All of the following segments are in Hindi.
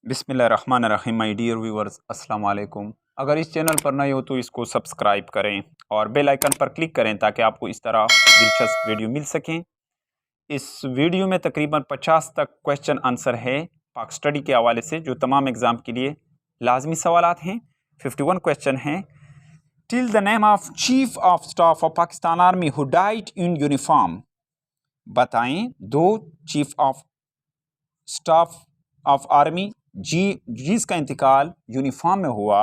बिस्मिल्लाहिर्रहमानिर्रहीम। माय डियर व्यूअर्स, अस्सलाम वालेकुम। अगर इस चैनल पर नए हो तो इसको सब्सक्राइब करें और बेल आइकन पर क्लिक करें ताकि आपको इस तरह दिलचस्प वीडियो मिल सकें। इस वीडियो में तकरीबन 50 तक क्वेश्चन आंसर है पाक स्टडी के हवाले से, जो तमाम एग्ज़ाम के लिए लाजमी सवालात हैं। 51 क्वेश्चन हैं। Till the name of chief of staff of Pakistan army who died in uniform. बताएं दो chief of staff of army जिसका इंतकाल यूनिफॉर्म में हुआ।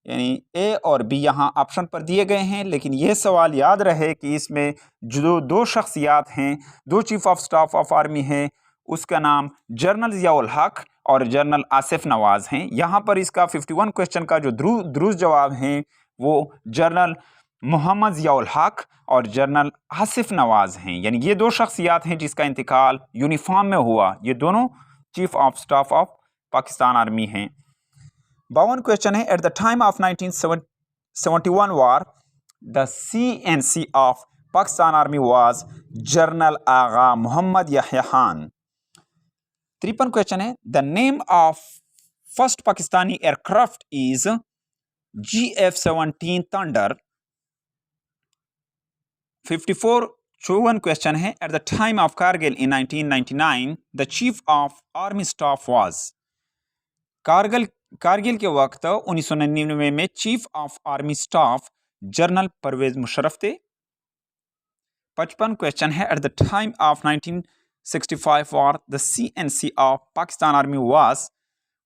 यानी ए और बी यहाँ ऑप्शन पर दिए गए हैं, लेकिन यह सवाल याद रहे कि इसमें जो दो शख्सियात हैं, दो chief of staff of army हैं, उसका नाम जनरल ज़ियाउल हक और जनरल आसिफ नवाज़ हैं। यहाँ पर इसका 51 क्वेश्चन का जो दुरुस्त जवाब है वो जनरल मोहम्मद ज़ियाउल हक और जनरल आसिफ नवाज़ हैं। यानी ये दो शख्सियात हैं जिसका इंतकाल यूनिफॉर्म में हुआ। ये दोनों chief of staff of Pakistan army हैं। 52 क्वेश्चन है। At the time of 1971 war the CNC of Pakistan army was general Agha Mohammad Yahya Khan. 53 question है। The name of first Pakistani aircraft is GF-17 thunder. 54 question है। At the time of Kargil in 1999 the chief of army staff was. Kargil के वक्त 1999 में chief of army staff general Parvez Musharraf थे। 55 क्वेश्चन है। At the time of 1965 war the CNC of Pakistan army was.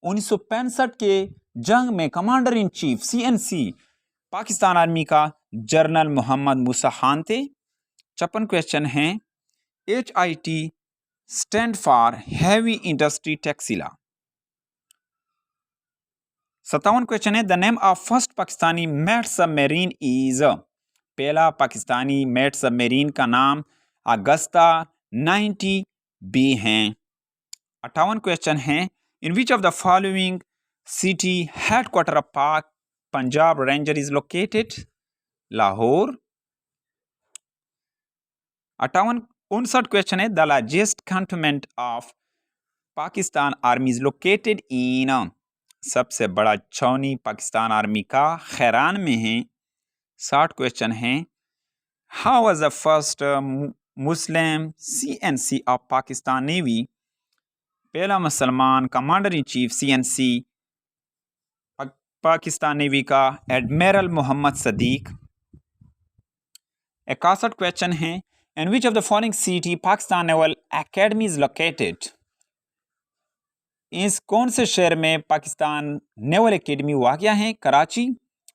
1965 के जंग में commander in chief CNC Pakistan army का जनरल मोहम्मद मूसा खान थे। 56 क्वेश्चन है। HIT stand for heavy industry textile. 57 question है। The name of first Pakistani made submarine is. पहला पाकिस्तानी मेड सबमरीन का नाम अगस्ता 90B है। 58 क्वेश्चन है। In which of the following city headquarter of Pak Punjab ranger is located. Lahore. 59 question है। The largest cantonment of Pakistan army is located in. सबसे बड़ा छावनी पाकिस्तान आर्मी का खैरान में है। 60 क्वेश्चन है। How was the first Muslim CNC of Pakistan navy. पहला मुसलमान commander in chief CNC Pakistan navy का एडमिरल मोहम्मद सदीक। 61 क्वेश्चन है। In which of the following city Pakistan naval academy is located. इस कौन से शहर में पाकिस्तान नेवल एकेडमी वाक़या है। कराची।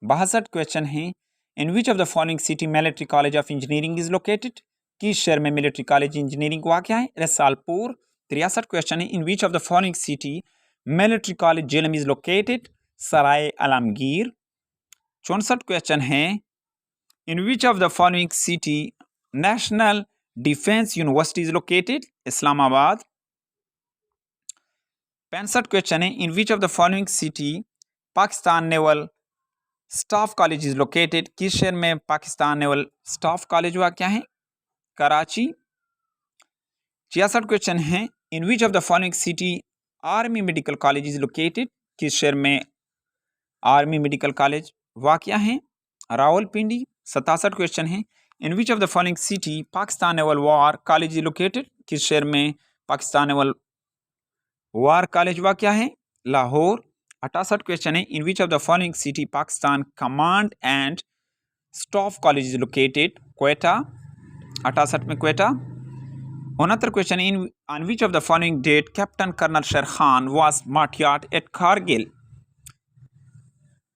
62 क्वेश्चन है। In which of the following city military college of engineering is located. किस शहर में मिलिट्री कॉलेज इंजीनियरिंग वाक़या है। रसालपुर। 63 क्वेश्चन है। In which of the following city military college Jhelum is located. Sarai Alamgir. 64 question है। In which of the following city national defence university is located. Islamabad. 65 question है। In which of the following city Pakistan naval staff college is located. किस शहर में पाकिस्तान नेवल स्टाफ कॉलेज वाक़या है। कराची। 66 क्वेश्चन है। In which of the following city army medical college is located. किस शहर में आर्मी मेडिकल कॉलेज वाक़या है। रावलपिंडी। 67 क्वेश्चन है। In which of the following city Pakistan naval war college is located. किस शहर में पाकिस्तान नेवल वार कॉलेज वाक़या है। लाहौर। 68 क्वेश्चन है। In which of the following city Pakistan command and staff college is located. Quetta. 68 में Quetta. 69 question in on which of the following date captain colonel Sher Khan was martyred at Kargil.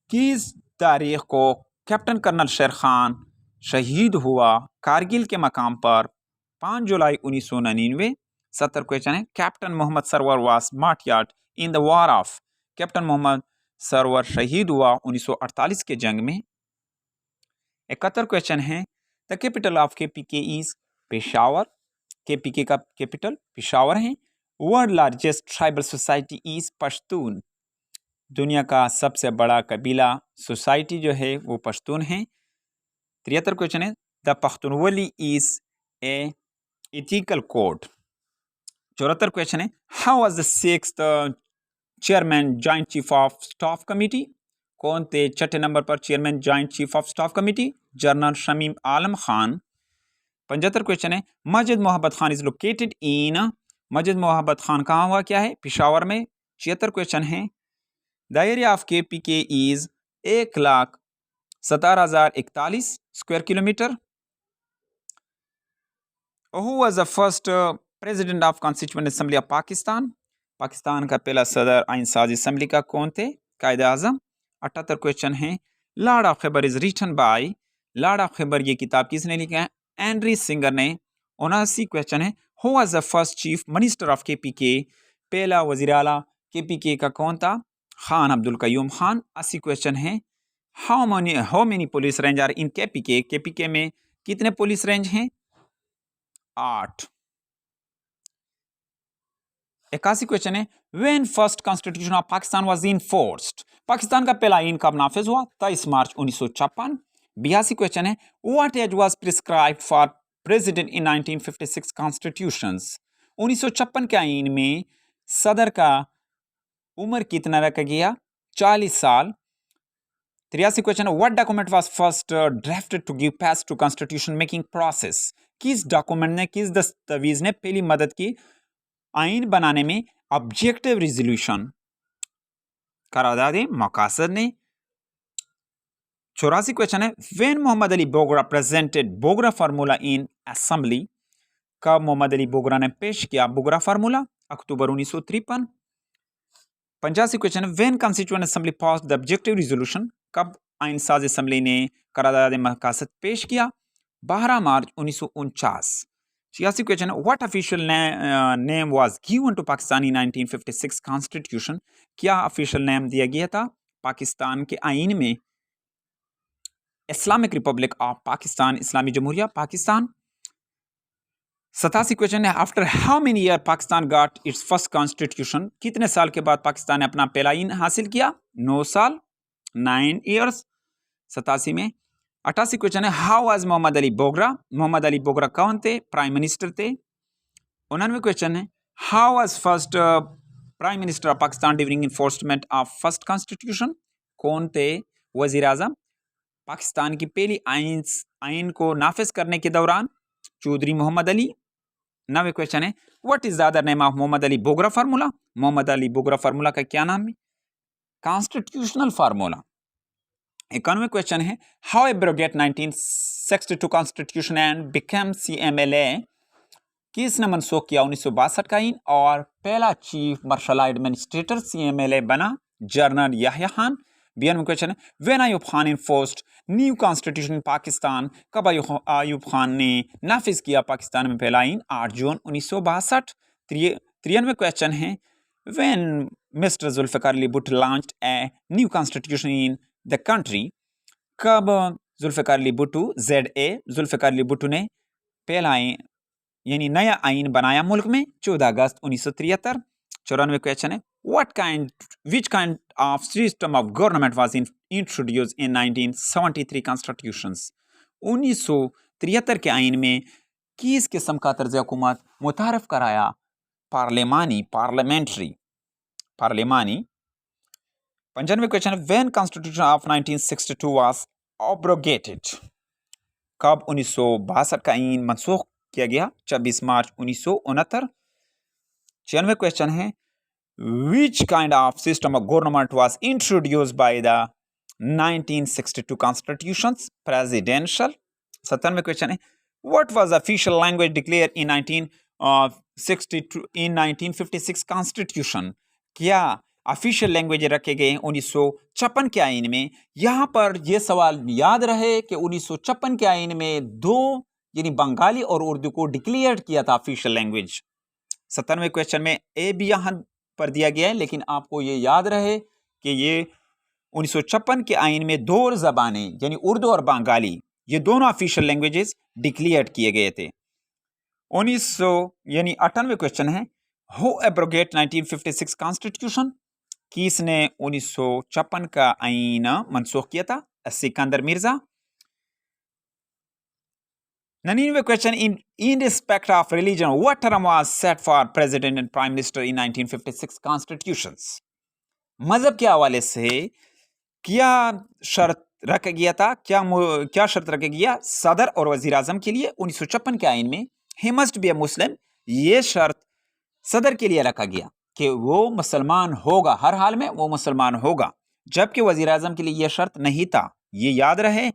किस तारीख को कैप्टन कर्नल शेर खान शहीद हुआ कारगिल के मकाम पर। 5 जुलाई 1999। 70 क्वेश्चन है। Captain Mohammad Sarwar was martyred in the war of. Captain Mohammad Sarwar शहीद हुआ 1948 के जंग में। 71 क्वेश्चन है। The capital of KPK is Peshawar. KPK का कैपिटल पेशावर है। World largest tribal society is Pashtun. दुनिया का सबसे बड़ा कबीला सोसाइटी जो है वो पश्तून है। 73 क्वेश्चन है। The Pakhtunwali is a ethical code. 74 question है। How was the sixth chairman joint chief of staff committee? कौन थे छठे नंबर पर chairman joint chief of staff committee? General Shamim Alam Khan. 75 question है, मस्जिद मोहब्बत खान इज लोकेटेड इन? मस्जिद मोहब्बत खान कहाँ हुआ क्या है? पिशावर में। 76 क्वेश्चन है, the area of KPK is 1,17,041 square kilometre. Who was the first president of constituent assembly of Pakistan? Pakistan का पहला सदर आइन साज असेंबली का कौन थे? कायदे आजम। 78 क्वेश्चन है, lord of Khyber is written by? Lord of Khyber ये किताब किसने लिखा है? एंड्री सिंगर ने। 79 क्वेश्चन है, who was the first chief minister of KPK? पहला वजीर आला KPK का कौन था? खान अब्दुल कयूम खान। 80 क्वेश्चन है, how many police range are in KPK? KPK में कितने पुलिस रेंज हैं? 8। 81 क्वेश्चन है, when first constitution of Pakistan was enforced? Pakistan का पहला आईन कब नाफिज हुआ? 23 मार्च 1956। 82 क्वेश्चन है, what age was prescribed for president in 1956 constitutions? 1956 के आईन में सदर का उम्र कितना रखा गया? 40 साल। 83 क्वेश्चन है, what document was first drafted to give pass to constitution making process? किस डॉक्यूमेंट ने, किस दस्तावेज ने पहली मदद की आइन बनाने में? ऑब्जेक्टिव रिजोल्यूशन, करारदाद मकासद ने। 84 क्वेश्चन है, when Mohammad Ali Bogra presented Bogra formula in assembly? कब मोहम्मद अली बोगरा ने पेश किया बोगरा फार्मूला? अक्टूबर 1953। 85 क्वेश्चन है, when constituent assembly passed the objective resolution? कब आइन साज असेंबली ने करारदाद मकासद पेश किया? 12 मार्च 1949। 86 क्वेश्चन है, what official name was given to Pakistan in 1956 constitution? क्या ऑफिशियल नेम दिया गया था पाकिस्तान के आइन में? इस्लामिक रिपब्लिक ऑफ पाकिस्तान, इस्लामी जमहूरिया पाकिस्तान। 87 क्वेश्चन है, after how many year Pakistan got its first constitution? कितने साल के बाद पाकिस्तान ने अपना पहला आइन हासिल किया? 9 साल, 9 ईयर्स। 87 में। 88 क्वेश्चन है, हाउ वाज मोहम्मद अली बोगरा? मोहम्मद अली बोगरा कौन थे? प्राइम मिनिस्टर थे। 89 क्वेश्चन है, how was first prime minister of Pakistan during enforcement of first constitution? कौन थे वजीर आजम पाकिस्तान की पहली आइन को नाफिज करने के दौरान? चौधरी मोहम्मद अली। 90 क्वेश्चन है, what is the other name of Mohammad Ali Bogra formula? Mohammad Ali Bogra formula का क्या नाम है? Constitutional formula. 91 क्वेश्चन है, how abrogate 1962 constitution and become CMLA? किसने मनसूख किया 1962 का आइन और पहला चीफ मार्शल एडमिनिस्ट्रेटर CMLA बना? जनरल याह्या खान। 92 क्वेश्चन है, when Ayub Khan enforced new constitution Pakistan? कब अयूब खान ने नाफिज किया पाकिस्तान में पहला आइन? 8 जून 1962। 93 क्वेश्चन है, when mister Zulfikar Ali Bhutto launched a new constitution in the country? कब जुल्फिकार अली भुट्टो जुल्फिकार अली भुट्टो ने पहला आइन यानी नया आइन बनाया मुल्क में? 14 अगस्त 1973। 94 क्वेश्चन है, which kind of system of government was introduced in 1973 constitutions? 1973 के आइन में किस किस्म का तर्ज हुकूमत मुतारफ कराया? पार्लियामेंट्री। 95 क्वेश्चन है, when constitution of 1962 was abrogated? कब 1962 का आइन मनसूख किया गया? 26 मार्च 1969। 96 क्वेश्चन है, which kind of system of government was introduced by the 1962 constitutions? Presidential। 97 question है, what was the official language declared in 1956 constitution? क्या ऑफिशियल लैंग्वेज रखे गए 1956 के आइन में? यहाँ पर यह सवाल याद रहे कि 1956 के आइन में दो यानी बंगाली और उर्दू को डिक्लेयर किया था ऑफिशियल लैंग्वेज। 97 क्वेश्चन में ए भी यहाँ पर दिया गया है, लेकिन आपको ये याद रहे कि ये 1956 के आइन में दो ज़बानें यानी उर्दू और बंगाली ये दोनों ऑफिशियल लैंग्वेजेस डिक्लेयर किए गए थे। 98 क्वेश्चन है, हु एब्रोगेट 1956 कॉन्स्टिट्यूशन? किसने 1956 का आइन मनसूख किया था? Sikandar Mirza. 99 question, in respect of religion, what term was set for president and prime minister in 1956 constitutions? मजहब के हवाले से क्या शर्त रखा गया था, क्या शर्त रखा गया सदर और वजीर आजम के लिए 1956 के आइन में, ही मस्ट बी ए मुस्लिम। ये शर्त सदर के लिए रखा गया कि वो मुसलमान होगा, हर हाल में वो मुसलमान होगा, जबकि वजीर आजम के लिए यह शर्त नहीं था। ये याद रहे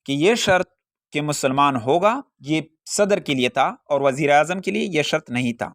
कि यह शर्त कि मुसलमान होगा ये सदर के लिए था और वजीर आजम के लिए यह शर्त नहीं था।